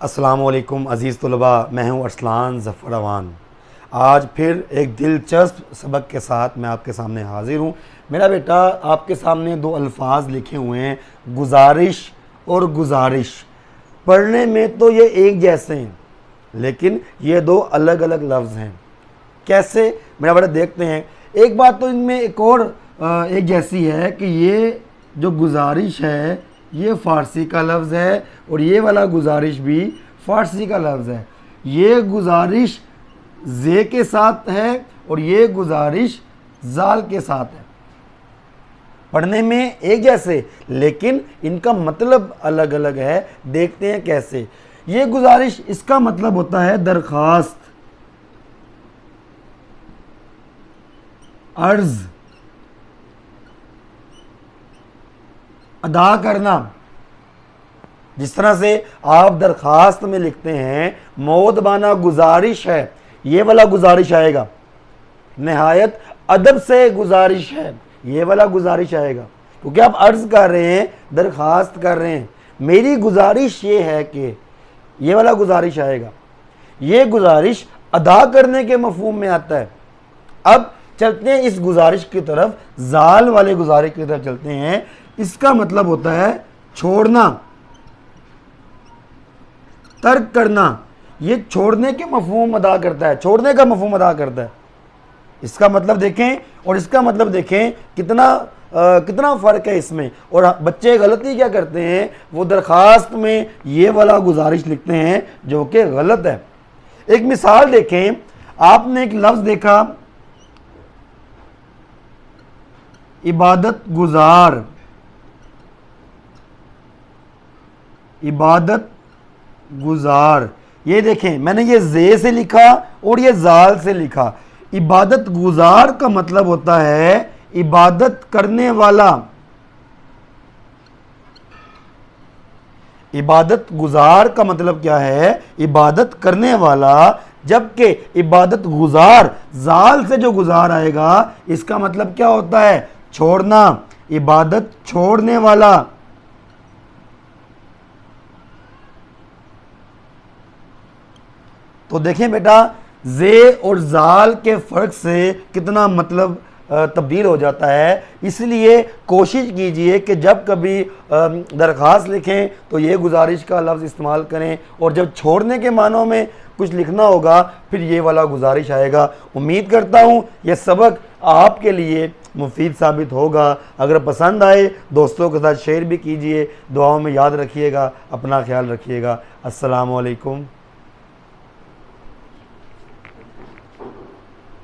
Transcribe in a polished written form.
अस्सलाम वालेकुम अज़ीज़ तलबा, मैं हूँ अरसलान ज़फ़र अवान। आज फिर एक दिलचस्प सबक के साथ मैं आपके सामने हाज़िर हूँ। मेरा बेटा आपके सामने दो अल्फाज लिखे हुए हैं, गुजारिश और गुजारिश। पढ़ने में तो ये एक जैसे हैं, लेकिन ये दो अलग अलग लफ्ज़ हैं। कैसे मेरा बेटा देखते हैं। एक बात तो इनमें एक और एक जैसी है कि ये जो गुजारिश है ये फ़ारसी का लफ्ज़ है और ये वाला गुजारिश भी फ़ारसी का लफ्ज़ है। ये गुजारिश जे के साथ है और ये गुजारिश जाल के साथ है। पढ़ने में एक जैसे, लेकिन इनका मतलब अलग अलग है। देखते हैं कैसे। ये गुजारिश, इसका मतलब होता है दरख्वास्त, अर्ज, अदा करना। जिस तरह से आप दरख्वास्त में लिखते हैं मौदबाना गुजारिश है, ये वाला गुजारिश आएगा। नहायत अदब से गुजारिश है, ये वाला गुजारिश आएगा। क्योंकि आप अर्ज कर रहे हैं, दरख्वास्त कर रहे हैं, मेरी गुजारिश ये है कि, ये वाला गुजारिश आएगा। ये गुजारिश अदा करने के मफहूम में आता है। अब चलते हैं इस गुजारिश की तरफ, जाल वाले गुजारिश की तरफ चलते हैं। इसका मतलब होता है छोड़ना, तर्क करना। ये छोड़ने के मफहूम अदा करता है, छोड़ने का मफहूम अदा करता है। इसका मतलब देखें और इसका मतलब देखें, कितना फ़र्क है इसमें। और बच्चे गलती क्या करते हैं, वो दरख्वास्त में ये वाला गुजारिश लिखते हैं जो कि गलत है। एक मिसाल देखें, आपने एक लफ्ज़ देखा इबादत गुजार, इबादत गुजार। ये देखें, मैंने ये जे से लिखा और ये जाल से लिखा। इबादत गुजार का मतलब होता है इबादत करने वाला। इबादत गुजार का मतलब क्या है, इबादत करने वाला। जबकि इबादत गुजार, जाल से जो गुजार आएगा, इसका मतलब क्या होता है, छोड़ना, इबादत छोड़ने वाला। तो देखें बेटा, जे और जाल के फ़र्क से कितना मतलब तब्दील हो जाता है। इसलिए कोशिश कीजिए कि जब कभी दरख्वास्त लिखें तो ये गुजारिश का लफ्ज़ इस्तेमाल करें, और जब छोड़ने के मानों में कुछ लिखना होगा फिर ये वाला गुजारिश आएगा। उम्मीद करता हूँ ये सबक आपके लिए मुफीद साबित होगा। अगर पसंद आए दोस्तों के साथ शेयर भी कीजिए। दुआओं में याद रखिएगा, अपना ख्याल रखिएगा। अस्सलामु अलैकुम।